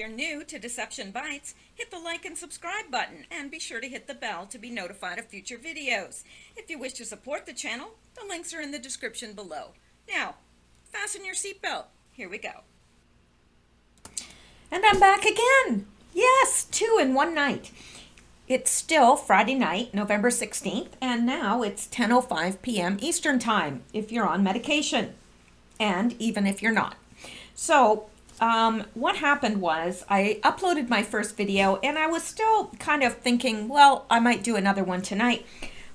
you're new to Deception Bytes, hit the like and subscribe button and be sure to hit the bell to be notified of future videos. If you wish to support the channel, the links are in the description below. Now, fasten your seatbelt. Here we go. And I'm back again. Yes, 2 in one night. It's still Friday night, November 16th, and now it's 10:05 p.m. Eastern Time if you're on medication, and even if you're not. So, what happened was I uploaded my first video, and I was still kind of thinking, well, I might do another one tonight.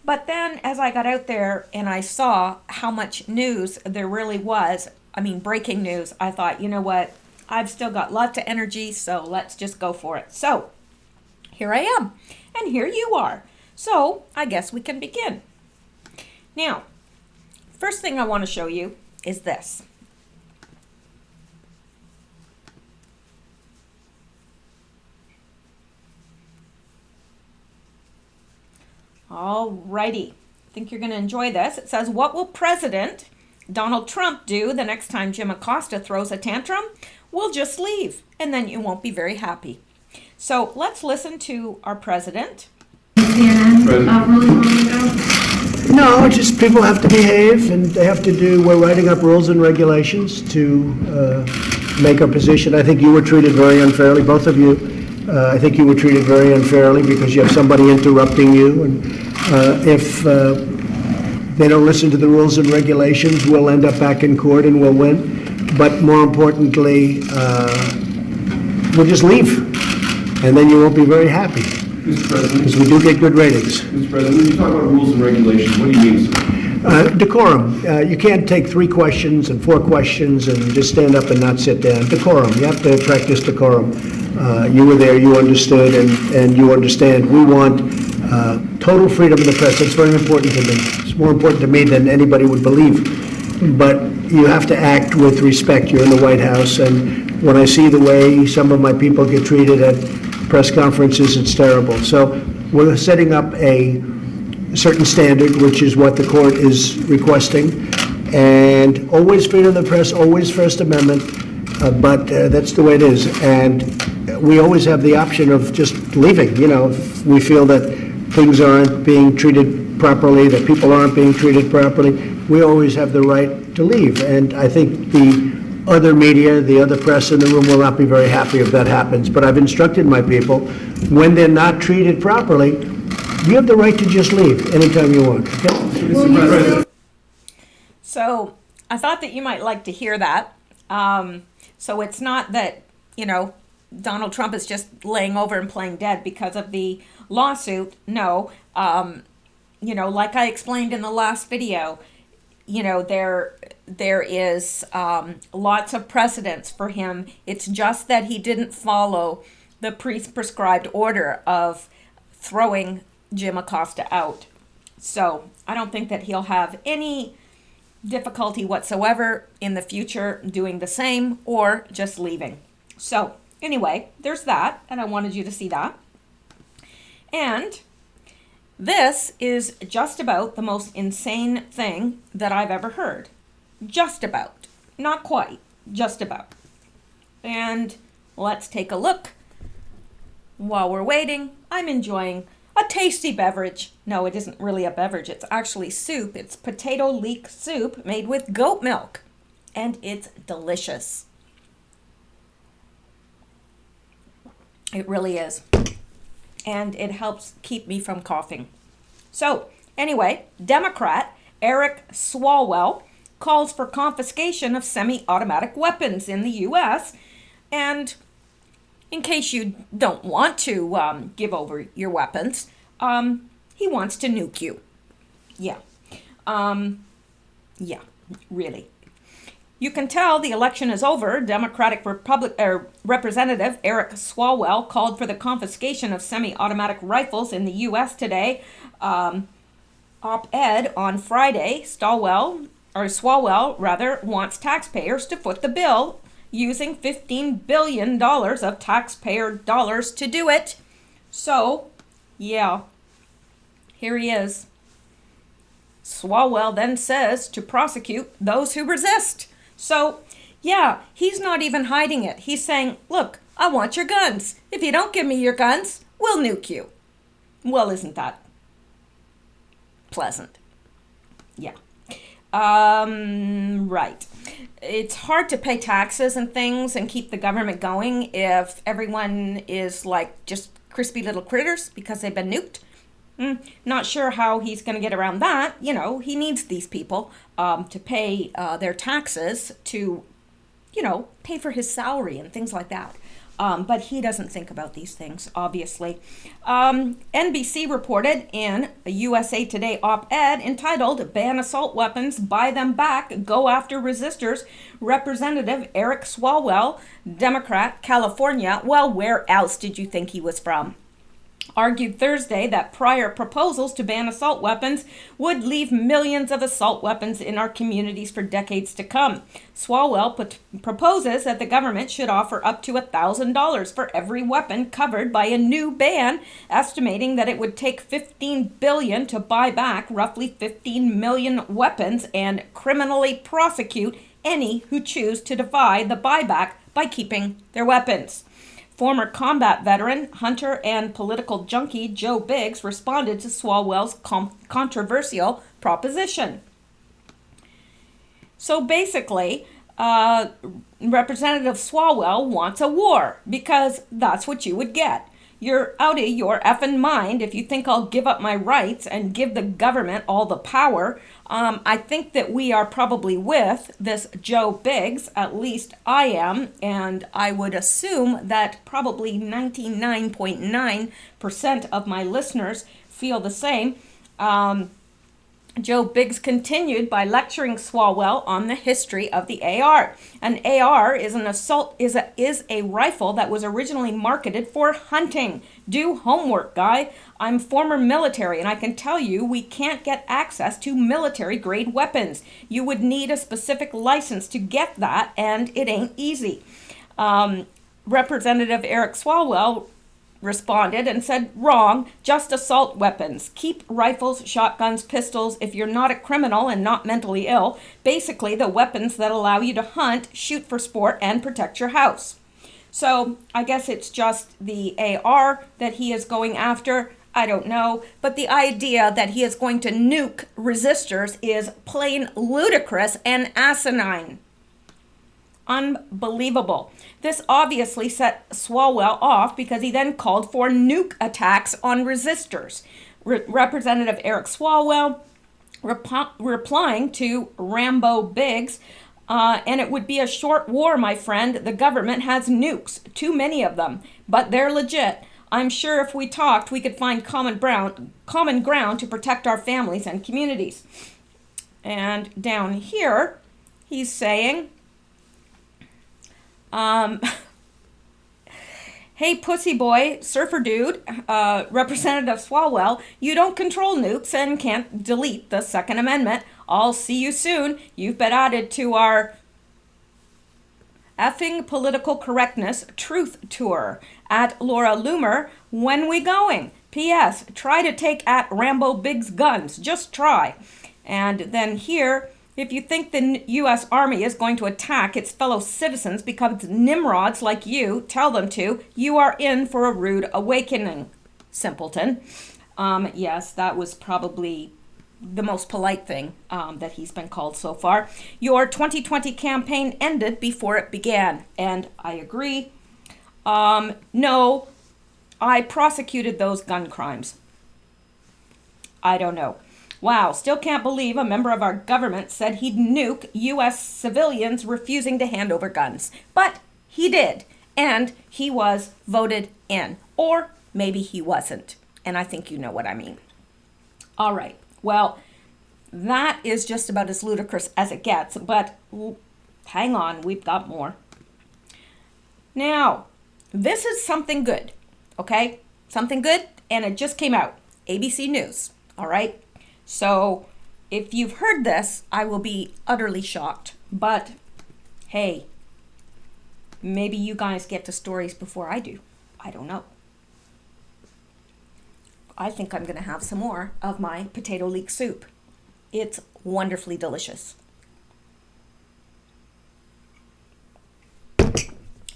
But then as I got out there and I saw how much news there really was, breaking news, I thought, you know what, I've still got lots of energy, so let's just go for it. So, here I am, and here you are. So, I guess we can begin. Now, first thing I want to show you is this. Alrighty, I think you're going to enjoy this. It says, what will President Donald Trump do the next time Jim Acosta throws a tantrum? We'll just leave, and then you won't be very happy. So let's listen to our president. No, just people have to behave, and they have to do, we're writing up rules and regulations to make our position. I think you were treated very unfairly, both of you. I think you were treated very unfairly because you have somebody interrupting you, and if they don't listen to the rules and regulations, we'll end up back in court and we'll win. But more importantly, we'll just leave, and then you won't be very happy. Mr. President, because we do get good ratings. Mr. President, when you talk about rules and regulations, what do you mean, sir? Decorum. You can't take 3 questions and 4 questions and just stand up and not sit down. Decorum. You have to practice decorum. You were there, you understood, and you understand. We want total freedom of the press. It's very important to me. It's more important to me than anybody would believe. But you have to act with respect. You're in the White House, and when I see the way some of my people get treated at press conferences, it's terrible. So we're setting up a certain standard, which is what the court is requesting, and always freedom of the press, always First Amendment, but that's the way it is. And we always have the option of just leaving. You know, if we feel that things aren't being treated properly, that people aren't being treated properly, we always have the right to leave. And I think the other media, the other press in the room will not be very happy if that happens. But I've instructed my people, when they're not treated properly, you have the right to just leave anytime you want. Okay? So I thought that you might like to hear that. So it's not that, Donald Trump is just laying over and playing dead because of the lawsuit. No, like I explained in the last video, there is lots of precedents for him. It's just that he didn't follow the prescribed order of throwing Jim Acosta out. So I don't think that he'll have any difficulty whatsoever in the future doing the same or just leaving. So anyway, there's that, and I wanted you to see that. And this is just about the most insane thing that I've ever heard. Just about. Not quite. Just about. And let's take a look. While we're waiting, I'm enjoying a tasty beverage. No, it isn't really a beverage. It's actually soup. It's potato leek soup made with goat milk. And it's delicious. It really is. And it helps keep me from coughing. So, anyway, Democrat Eric Swalwell calls for confiscation of semi-automatic weapons in the U.S. And in case you don't want to give over your weapons, he wants to nuke you. Yeah. Yeah, really. You can tell the election is over. Democratic Representative Eric Swalwell called for the confiscation of semi-automatic rifles in the U.S. today. Op-ed on Friday, Swalwell wants taxpayers to foot the bill, using $15 billion of taxpayer dollars to do it. So, yeah, here he is. Swalwell then says to prosecute those who resist. So, yeah, he's not even hiding it. He's saying, look, I want your guns. If you don't give me your guns, we'll nuke you. Well, isn't that pleasant? Yeah. Right. It's hard to pay taxes and things and keep the government going if everyone is like just crispy little critters because they've been nuked. Not sure how he's going to get around that. You know, he needs these people to pay their taxes to, you know, pay for his salary and things like that. But he doesn't think about these things, obviously. NBC reported in a USA Today op-ed entitled "Ban Assault Weapons, Buy Them Back, Go After Resistors." Representative Eric Swalwell, Democrat, California, well, where else did you think he was from? Argued Thursday that prior proposals to ban assault weapons would leave millions of assault weapons in our communities for decades to come. Swalwell proposes that the government should offer up to $1,000 for every weapon covered by a new ban, estimating that it would take $15 billion to buy back roughly 15 million weapons and criminally prosecute any who choose to defy the buyback by keeping their weapons. Former combat veteran, hunter, and political junkie Joe Biggs responded to Swalwell's controversial proposition. So basically, Representative Swalwell wants a war because that's what you would get. You're out of your effing mind if you think I'll give up my rights and give the government all the power. I think that we are probably with this Joe Biggs, at least I am, and I would assume that probably 99.9% of my listeners feel the same. Joe Biggs continued by lecturing Swalwell on the history of the AR. An AR is a rifle that was originally marketed for hunting. Do homework, guy. I'm former military, and I can tell you we can't get access to military-grade weapons. You would need a specific license to get that, and it ain't easy. Representative Eric Swalwell responded and said, wrong, just assault weapons. Keep rifles, shotguns, pistols if you're not a criminal and not mentally ill. Basically, the weapons that allow you to hunt, shoot for sport, and protect your house. So I guess it's just the AR that he is going after. I don't know. But the idea that he is going to nuke resistors is plain ludicrous and asinine. Unbelievable. This obviously set Swalwell off because he then called for nuke attacks on resistors. Representative Eric Swalwell replying to Rambo Biggs, and it would be a short war, my friend. The government has nukes, too many of them, but they're legit. I'm sure if we talked, we could find common ground to protect our families and communities. And down here, he's saying, hey, pussy boy, surfer dude, Representative Swalwell, you don't control nukes and can't delete the Second Amendment. I'll see you soon. You've been added to our effing political correctness truth tour. At Laura Loomer, when we going? P.S. Try to take at Rambo Biggs guns. Just try. And then here, if you think the U.S. Army is going to attack its fellow citizens because nimrods like you tell them to, you are in for a rude awakening, simpleton. Yes, that was probably the most polite thing that he's been called so far. Your 2020 campaign ended before it began, and I agree. No, I prosecuted those gun crimes. I don't know. Wow, still can't believe a member of our government said he'd nuke U.S. civilians refusing to hand over guns. But he did, and he was voted in. Or maybe he wasn't, and I think you know what I mean. All right, well, that is just about as ludicrous as it gets, but hang on, we've got more. Now, this is something good, okay? Something good, and it just came out. ABC News, all right? So if you've heard this, I will be utterly shocked. But hey, maybe you guys get to stories before I do. I don't know. I think I'm going to have some more of my potato leek soup. It's wonderfully delicious.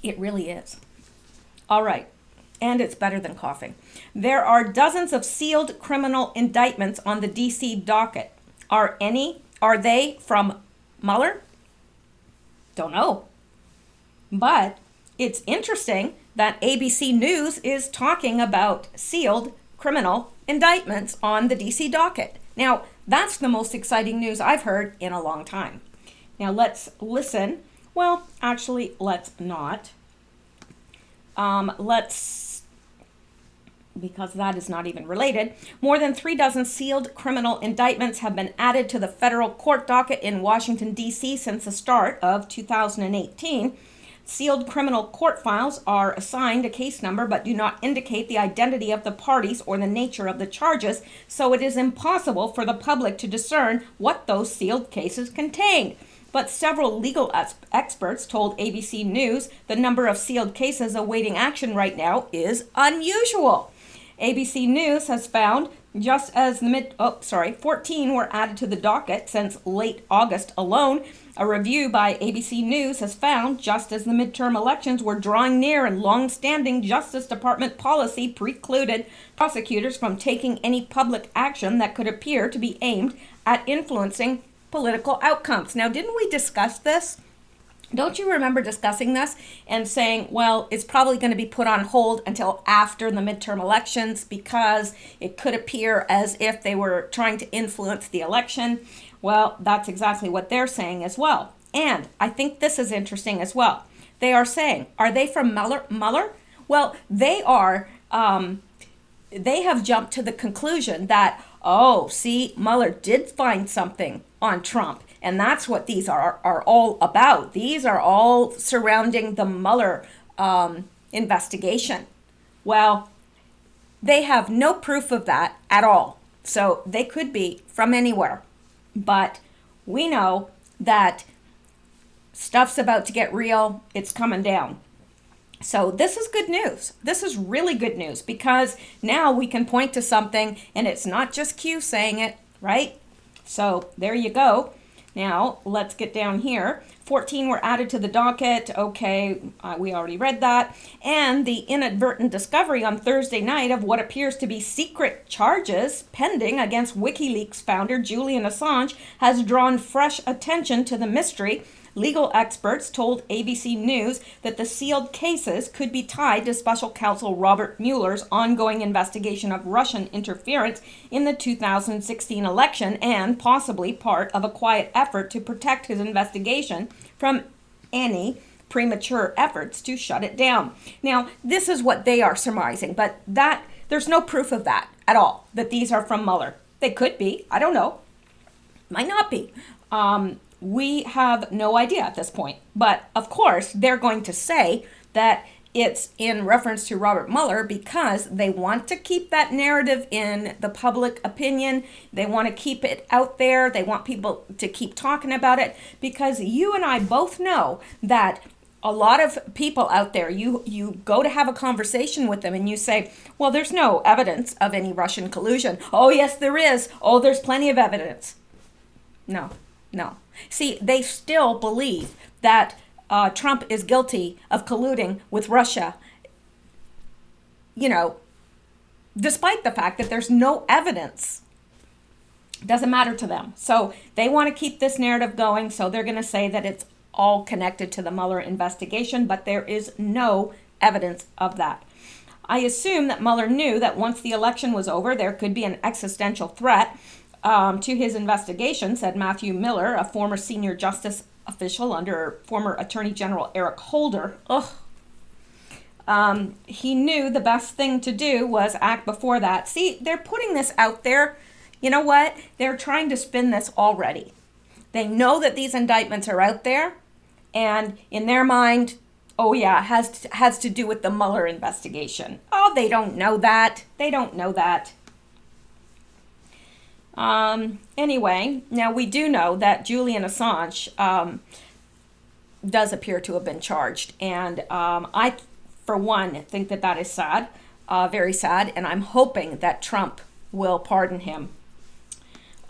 It really is. All right. And it's better than coughing. There are dozens of sealed criminal indictments on the D.C. docket. Are they from Mueller? Don't know. But it's interesting that ABC News is talking about sealed criminal indictments on the D.C. docket. Now, that's the most exciting news I've heard in a long time. Now, let's listen. Well, actually, let's not. Because that is not even related. More than 36 sealed criminal indictments have been added to the federal court docket in Washington, D.C. since the start of 2018. Sealed criminal court files are assigned a case number but do not indicate the identity of the parties or the nature of the charges, so it is impossible for the public to discern what those sealed cases contain. But several legal experts told ABC News the number of sealed cases awaiting action right now is unusual. ABC News has found 14 were added to the docket since late August alone. A review by ABC News has found, just as the midterm elections were drawing near and long-standing Justice Department policy precluded prosecutors from taking any public action that could appear to be aimed at influencing political outcomes. Now, didn't we discuss this? Don't you remember discussing this and saying, well, it's probably going to be put on hold until after the midterm elections because it could appear as if they were trying to influence the election? Well, that's exactly what they're saying as well. And I think this is interesting as well. They are saying, are they from Mueller? Well, they are. They have jumped to the conclusion that, Mueller did find something on Trump. And that's what these are all about. These are all surrounding the Mueller investigation. Well, they have no proof of that at all. So they could be from anywhere. But we know that stuff's about to get real. It's coming down. So this is good news. This is really good news because now we can point to something and it's not just Q saying it, right? So there you go. Now let's get down here. 14 were added to the docket. Okay, we already read that. And the inadvertent discovery on Thursday night of what appears to be secret charges pending against WikiLeaks founder Julian Assange has drawn fresh attention to the mystery. Legal experts told ABC News that the sealed cases could be tied to special counsel Robert Mueller's ongoing investigation of Russian interference in the 2016 election and possibly part of a quiet effort to protect his investigation from any premature efforts to shut it down. Now, this is what they are surmising, but there's no proof of that at all, that these are from Mueller. They could be. I don't know. Might not be. We have no idea at this point. But of course, they're going to say that it's in reference to Robert Mueller because they want to keep that narrative in the public opinion. They want to keep it out there. They want people to keep talking about it because you and I both know that a lot of people out there, you go to have a conversation with them and you say, well, there's no evidence of any Russian collusion. Oh, yes, there is. Oh, there's plenty of evidence. No. See, they still believe that Trump is guilty of colluding with Russia, despite the fact that there's no evidence. Doesn't matter to them. So they want to keep this narrative going. So they're going to say that it's all connected to the Mueller investigation, but there is no evidence of that. I assume that Mueller knew that once the election was over, there could be an existential threat to his investigation, said Matthew Miller, a former senior justice official under former Attorney General Eric Holder. He knew the best thing to do was act before that. See, they're putting this out there. You know what? They're trying to spin this already. They know that these indictments are out there, and in their mind, it has to do with the Mueller investigation. Oh, they don't know that. Anyway, now we do know that Julian Assange does appear to have been charged. And I, for one, think that is sad, very sad. And I'm hoping that Trump will pardon him.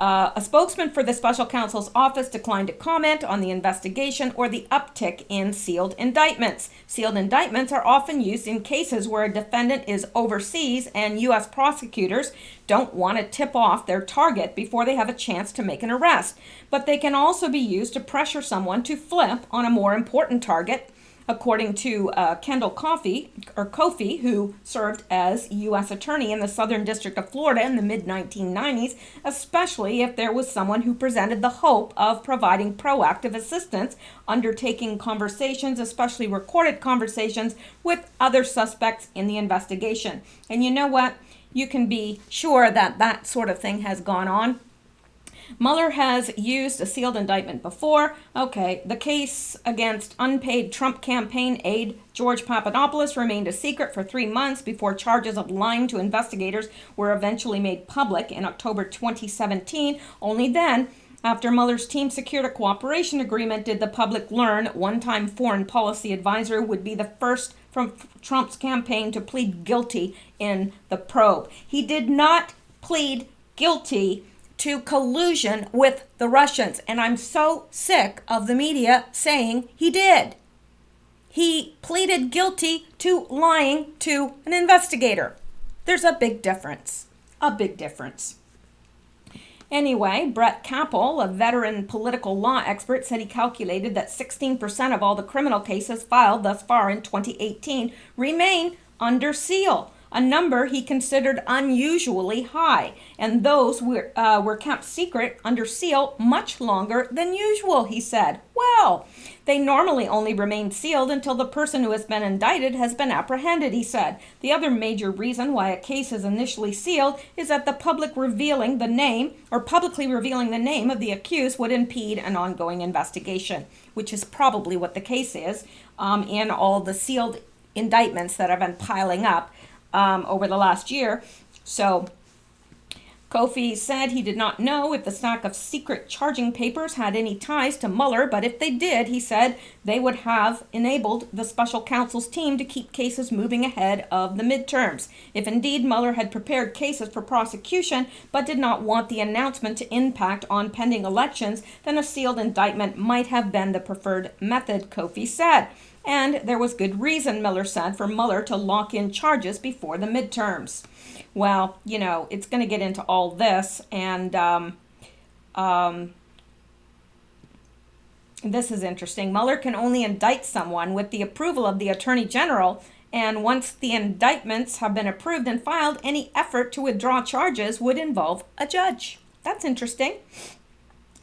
A spokesman for the special counsel's office declined to comment on the investigation or the uptick in sealed indictments. Sealed indictments are often used in cases where a defendant is overseas and U.S. prosecutors don't want to tip off their target before they have a chance to make an arrest. But they can also be used to pressure someone to flip on a more important target. According to Kendall Kofi, who served as U.S. Attorney in the Southern District of Florida in the mid-1990s, especially if there was someone who presented the hope of providing proactive assistance, undertaking conversations, especially recorded conversations, with other suspects in the investigation. And you know what? You can be sure that that sort of thing has gone on. Mueller has used a sealed indictment before. Okay, the case against unpaid Trump campaign aide George Papadopoulos remained a secret for 3 months before charges of lying to investigators were eventually made public in October 2017. Only then, after Mueller's team secured a cooperation agreement, did the public learn one-time foreign policy advisor would be the first from Trump's campaign to plead guilty in the probe. He did not plead guilty to collusion with the Russians. And I'm so sick of the media saying he did. He pleaded guilty to lying to an investigator. There's a big difference. A big difference. Anyway, Brett Capel, a veteran political law expert, said he calculated that 16% of all the criminal cases filed thus far in 2018 remain under seal, a number he considered unusually high, and those were kept secret under seal much longer than usual, he said. Well, they normally only remain sealed until the person who has been indicted has been apprehended, he said. The other major reason why a case is initially sealed is that the publicly revealing the name of the accused would impede an ongoing investigation, which is probably what the case is in all the sealed indictments that have been piling up over the last year. So Kofi said he did not know if the stack of secret charging papers had any ties to Mueller, but if they did, he said, they would have enabled the special counsel's team to keep cases moving ahead of the midterms. If indeed Mueller had prepared cases for prosecution but did not want the announcement to impact on pending elections, then a sealed indictment might have been the preferred method, Kofi said. And there was good reason, Miller said, for Mueller to lock in charges before the midterms. Well, you know, it's going to get into all this, and this is interesting. Mueller can only indict someone with the approval of the Attorney General, and once the indictments have been approved and filed, any effort to withdraw charges would involve a judge. That's interesting.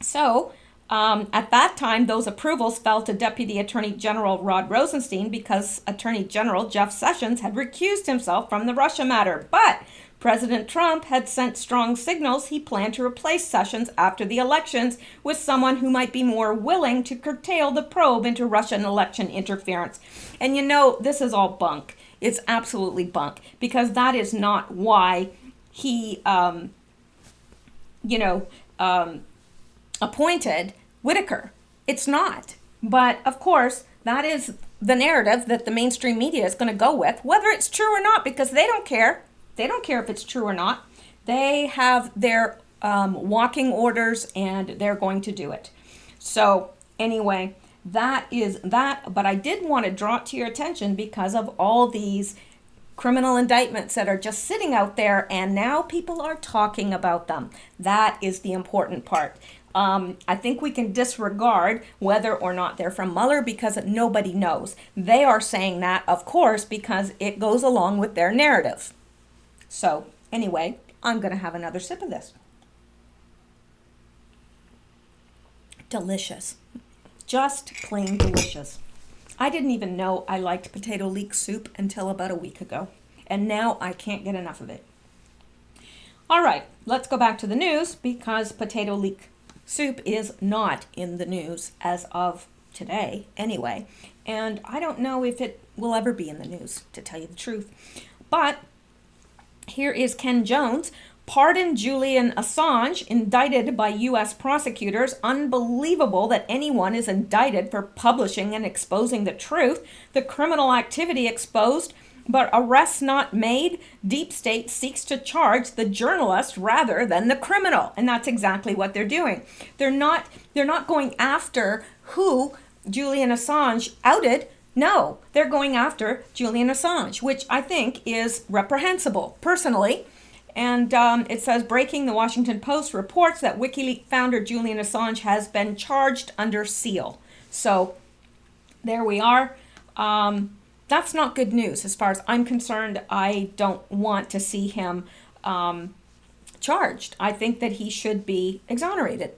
So, at that time, those approvals fell to Deputy Attorney General Rod Rosenstein because Attorney General Jeff Sessions had recused himself from the Russia matter. But President Trump had sent strong signals he planned to replace Sessions after the elections with someone who might be more willing to curtail the probe into Russian election interference. And you know, this is all bunk. It's absolutely bunk, because that is not why he, appointed Whitaker. It's not. But of course, that is the narrative that the mainstream media is going to go with, whether it's true or not, because they don't care. They don't care if it's true or not. They have their walking orders, and they're going to do it. So anyway, that is that. But I did want to draw it to your attention because of all these criminal indictments that are just sitting out there, and now people are talking about them. That is the important part. I think we can disregard whether or not they're from Mueller because nobody knows. They are saying that, of course, because it goes along with their narrative. So anyway, I'm going to have another sip of this. Delicious. Just plain delicious. I didn't even know I liked potato leek soup until about a week ago. And now I can't get enough of it. All right, let's go back to the news because potato leek soup is not in the news as of today anyway. And I don't know if it will ever be in the news, to tell you the truth. But here is Ken Jones. Pardon Julian Assange, indicted by U.S. prosecutors. Unbelievable that anyone is indicted for publishing and exposing the truth. The criminal activity exposed but arrests not made, deep state seeks to charge the journalist rather than the criminal. And that's exactly what they're doing. They're not going after who Julian Assange outed. No, they're going after Julian Assange, which I think is reprehensible, personally. And it says, breaking, the Washington Post reports that WikiLeaks founder Julian Assange has been charged under seal. So there we are. That's not good news as far as I'm concerned. I don't want to see him charged. I think that he should be exonerated.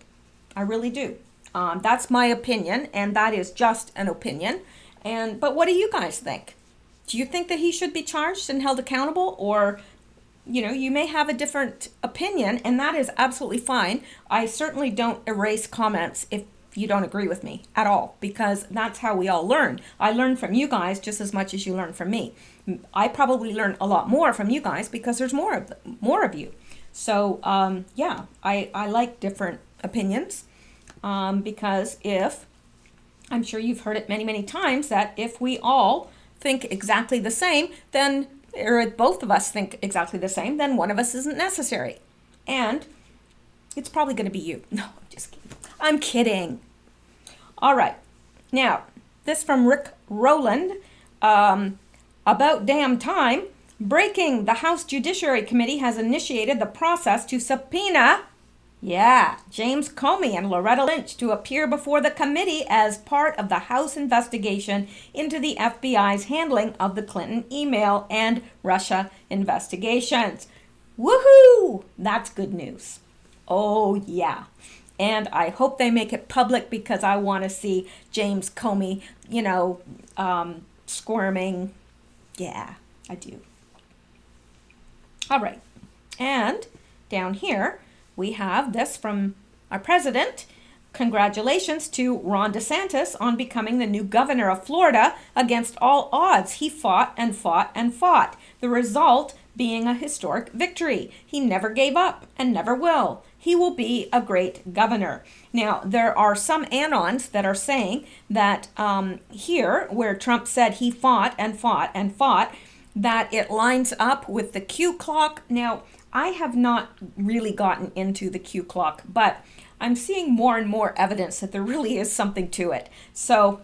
I really do. That's my opinion, and that is just an opinion. But what do you guys think? Do you think that he should be charged and held accountable? Or, you may have a different opinion, and that is absolutely fine. I certainly don't erase comments if you don't agree with me at all, because that's how we all learn. I learn from you guys just as much as you learn from me. I probably learn a lot more from you guys because there's more of you. So I like different opinions, because I'm sure you've heard it many, many times, that if we all think exactly the same, then, or if both of us think exactly the same, then one of us isn't necessary. And it's probably going to be you. No, I'm just kidding. I'm kidding. All right. Now, this from Rick Rowland. About damn time. Breaking, the House Judiciary Committee has initiated the process to subpoena, James Comey and Loretta Lynch to appear before the committee as part of the House investigation into the FBI's handling of the Clinton email and Russia investigations. Woohoo! That's good news. Oh, yeah. And I hope they make it public, because I want to see James Comey, squirming. Yeah, I do. All right. And down here, we have this from our president. Congratulations to Ron DeSantis on becoming the new governor of Florida against all odds. He fought and fought and fought. The result being a historic victory. He never gave up and never will. He will be a great governor. Now, there are some anons that are saying that here, where Trump said he fought and fought and fought, that it lines up with the Q clock. Now, I have not really gotten into the Q clock, but I'm seeing more and more evidence that there really is something to it. So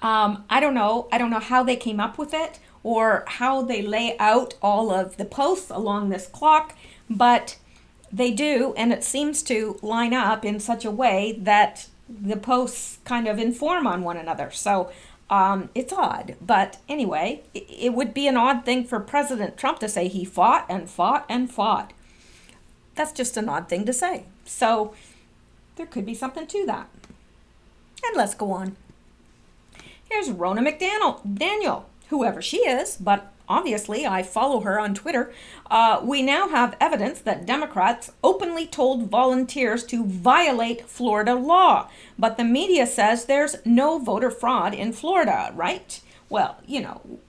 I don't know. I don't know how they came up with it or how they lay out all of the posts along this clock, but they do, and it seems to line up in such a way that the posts kind of inform on one another. So it's odd. But anyway, it would be an odd thing for President Trump to say he fought and fought and fought. That's just an odd thing to say. So there could be something to that. And let's go on. Here's Rona McDaniel, whoever she is, but obviously I follow her on Twitter. We now have evidence that Democrats openly told volunteers to violate Florida law, but the media says there's no voter fraud in Florida, right? Well,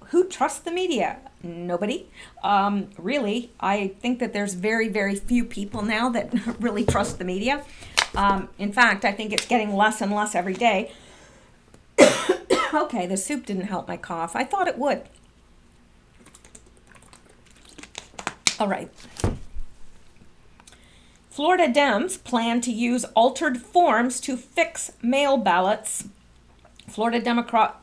who trusts the media? Nobody. Really, I think that there's very, very few people now that really trust the media. In fact, I think it's getting less and less every day. Okay, the soup didn't help my cough. I thought it would. All right. Florida Dems plan to use altered forms to fix mail ballots. Florida Democrats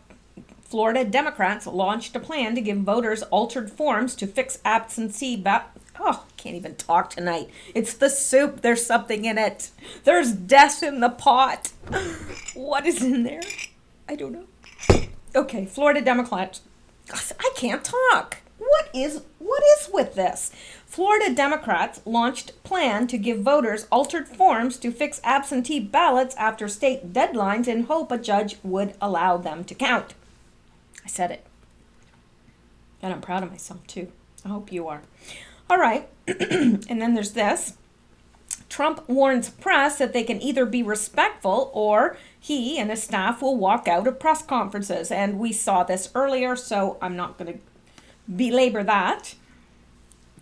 launched a plan to give voters altered forms to fix absentee ballots. Oh, I can't even talk tonight. It's the soup. There's something in it. There's death in the pot. What is in there? I don't know. Okay, Florida Democrats. I can't talk. What is with this? Florida Democrats launched a plan to give voters altered forms to fix absentee ballots after state deadlines in hope a judge would allow them to count. I said it. And I'm proud of myself, too. I hope you are. All right. And then there's this. Trump warns press that they can either be respectful or he and his staff will walk out of press conferences. And we saw this earlier, so I'm not going to belabor that.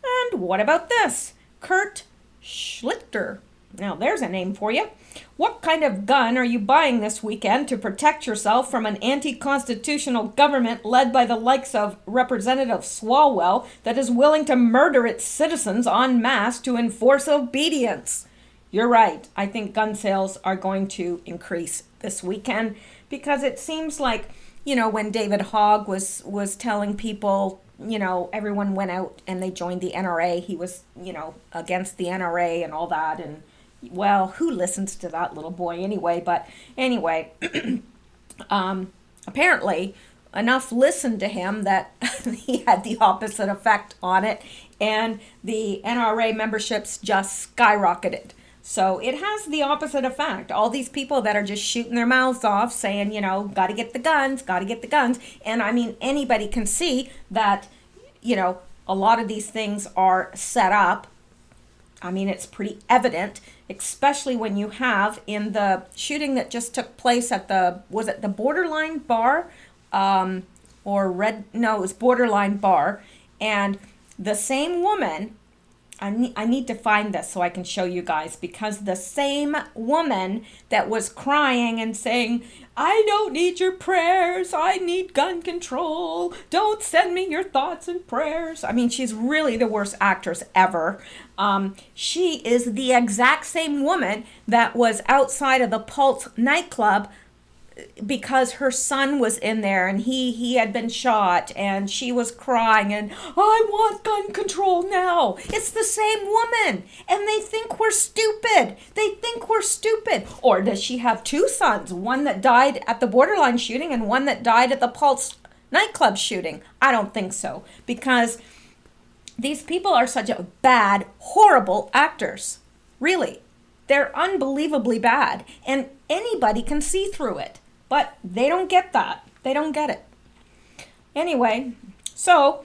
And what about this? Kurt Schlichter. Now, there's a name for you. What kind of gun are you buying this weekend to protect yourself from an anti-constitutional government led by the likes of Representative Swalwell that is willing to murder its citizens en masse to enforce obedience? You're right. I think gun sales are going to increase this weekend because it seems like, when David Hogg was telling people, everyone went out and they joined the NRA. He was, against the NRA and all that. And, well, who listens to that little boy anyway? But anyway, apparently enough listened to him that he had the opposite effect on it. And the NRA memberships just skyrocketed. So it has the opposite effect. All these people that are just shooting their mouths off saying, got to get the guns, got to get the guns. And I mean, anybody can see that, a lot of these things are set up. I mean, it's pretty evident, especially when you have in the shooting that just took place at was it the Borderline Bar? It was Borderline Bar. And the same woman, I need to find this so I can show you guys, because the same woman that was crying and saying, I don't need your prayers, I need gun control, don't send me your thoughts and prayers. I mean, she's really the worst actress ever. She is the exact same woman that was outside of the Pulse nightclub because her son was in there and he had been shot, and she was crying and I want gun control now. It's the same woman, and they think we're stupid. Or does she have two sons, one that died at the Borderline shooting and one that died at the Pulse nightclub shooting? I don't think so, because these people are such a bad, horrible actors. Really, they're unbelievably bad, and anybody can see through it. But they don't get that. They don't get it. Anyway, so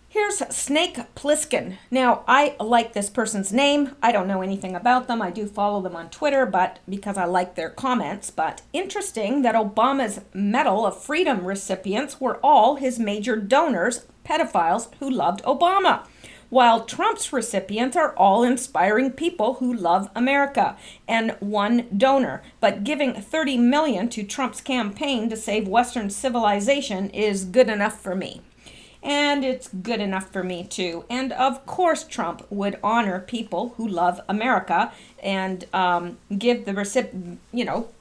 here's Snake Plissken. Now, I like this person's name. I don't know anything about them. I do follow them on Twitter, but because I like their comments. But interesting that Obama's Medal of Freedom recipients were all his major donors, pedophiles who loved Obama, while Trump's recipients are all inspiring people who love America, and one donor. But giving $30 million to Trump's campaign to save Western civilization is good enough for me. And it's good enough for me too. And of course Trump would honor people who love America and give the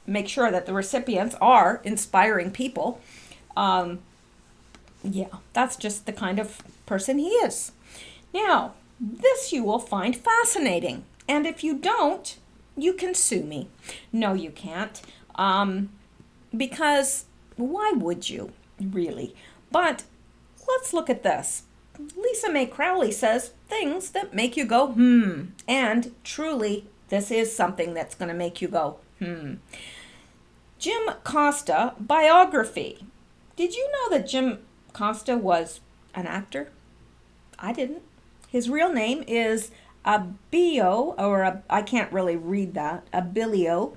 make sure that the recipients are inspiring people. Yeah, that's just the kind of person he is. Now, this you will find fascinating, and if you don't, you can sue me. No, you can't, because why would you, really? But let's look at this. Lisa Mae Crowley says things that make you go, and truly, this is something that's going to make you go, Jim Costa biography. Did you know that Jim Costa was an actor? I didn't. His real name is Abilio, I can't really read that, Abilio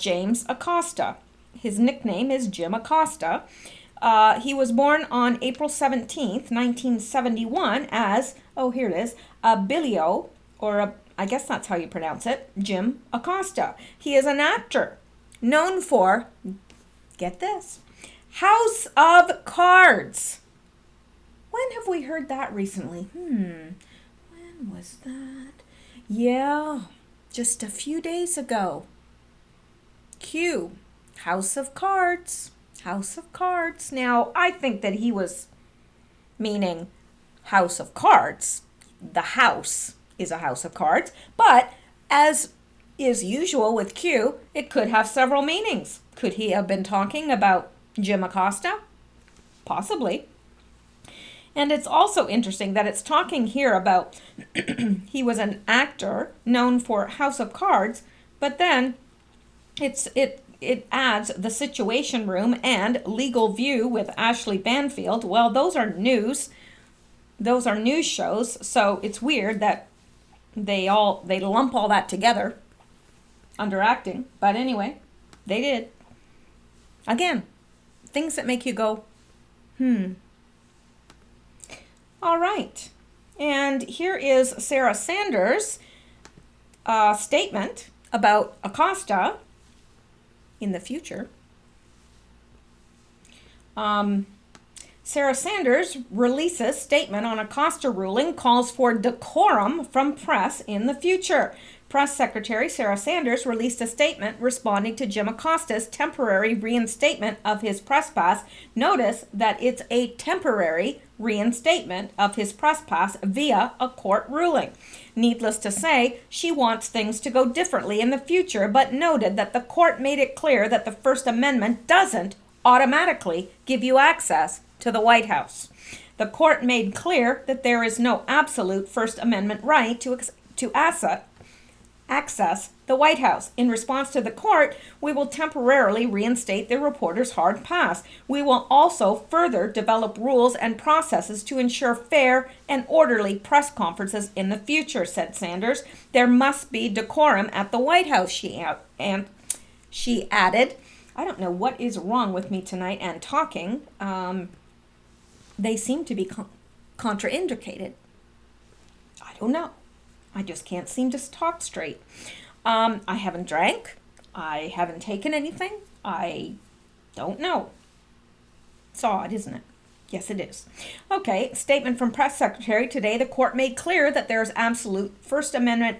James Acosta. His nickname is Jim Acosta. He was born on April 17th, 1971 as, here it is, Abilio, I guess that's how you pronounce it, Jim Acosta. He is an actor known for, get this, House of Cards. When have we heard that recently? When was that? Yeah, just a few days ago. Q, House of Cards. House of Cards. Now, I think that he was meaning House of Cards. The house is a house of cards. But as is usual with Q, it could have several meanings. Could he have been talking about Jim Acosta? Possibly. And it's also interesting that it's talking here about he was an actor known for House of Cards, but then it adds The Situation Room and Legal View with Ashley Banfield. Well, those are news. Those are news shows, so it's weird that they lump all that together under acting. But anyway, they did. Again, things that make you go, All right. And here is Sarah Sanders a statement about Acosta in the future. Sarah Sanders releases statement on Acosta ruling, calls for decorum from press in the future. Press Secretary Sarah Sanders released a statement responding to Jim Acosta's temporary reinstatement of his press pass. Notice that it's a temporary reinstatement of his press pass via a court ruling. Needless to say, she wants things to go differently in the future, but noted that the court made it clear that the First Amendment doesn't automatically give you access to the White House. The court made clear that there is no absolute First Amendment right to access the White House. In response to the court, we will temporarily reinstate the reporter's hard pass. We will also further develop rules and processes to ensure fair and orderly press conferences in the future, said Sanders. There must be decorum at the White House, she added. I don't know what is wrong with me tonight and talking. They seem to be contraindicated. I don't know. I just can't seem to talk straight. I haven't drank. I haven't taken anything. I don't know. It's odd, isn't it? Yes, it is. Okay, statement from Press Secretary. Today, the court made clear that there is no absolute First Amendment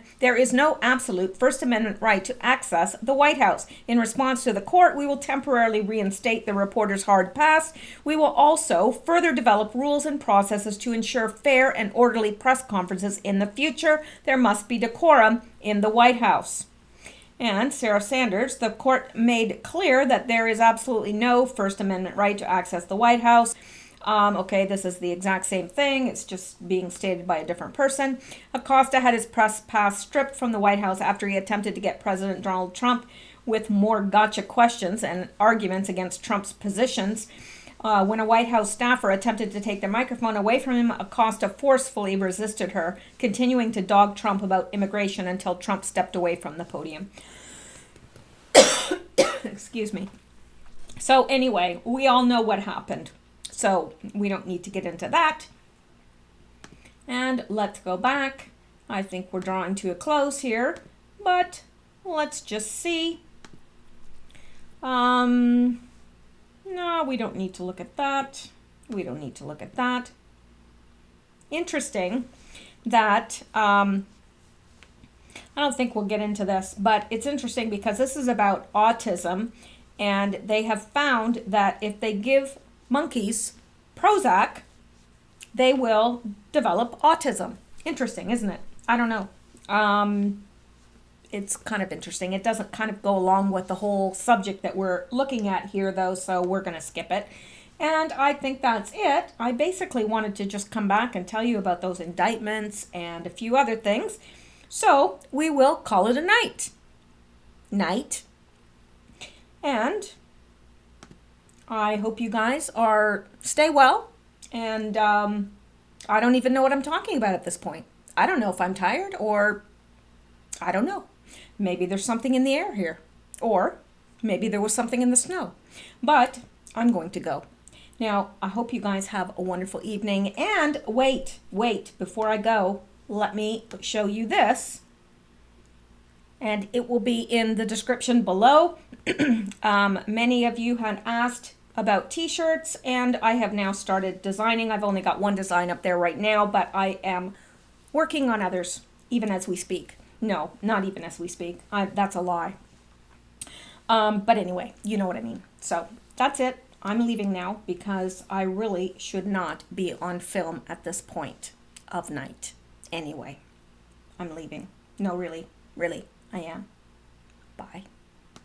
right to access the White House. In response to the court, we will temporarily reinstate the reporter's hard pass. We will also further develop rules and processes to ensure fair and orderly press conferences in the future. There must be decorum in the White House. And Sarah Sanders, the court made clear that there is absolutely no First Amendment right to access the White House. Okay, this is the exact same thing. It's just being stated by a different person. Acosta had his press pass stripped from the White House after he attempted to get President Donald Trump with more gotcha questions and arguments against Trump's positions. When a White House staffer attempted to take the microphone away from him, Acosta forcefully resisted her, continuing to dog Trump about immigration until Trump stepped away from the podium. Excuse me. So anyway, we all know what happened. So we don't need to get into that. And let's go back. I think we're drawing to a close here, but let's just see. No, we don't need to look at that. We don't need to look at that. Interesting that, I don't think we'll get into this, but it's interesting because this is about autism, and they have found that if they give monkeys Prozac, they will develop autism. Interesting, isn't it? I don't know. It's kind of interesting. It doesn't kind of go along with the whole subject that we're looking at here, though, so we're going to skip it. And I think that's it. I basically wanted to just come back and tell you about those indictments and a few other things. So we will call it a night. And I hope you guys stay well. And I don't even know what I'm talking about at this point. I don't know if I'm tired or I don't know. Maybe there's something in the air here. Or maybe there was something in the snow. But I'm going to go. Now, I hope you guys have a wonderful evening. And wait, before I go, let me show you this. And it will be in the description below. Many of you had asked about t-shirts, and I have now started designing. I've only got one design up there right now, but I am working on others, even as we speak. No, not even as we speak. That's a lie. But anyway, you know what I mean. So that's it. I'm leaving now because I really should not be on film at this point of night. Anyway, I'm leaving. No, really, I am. Bye.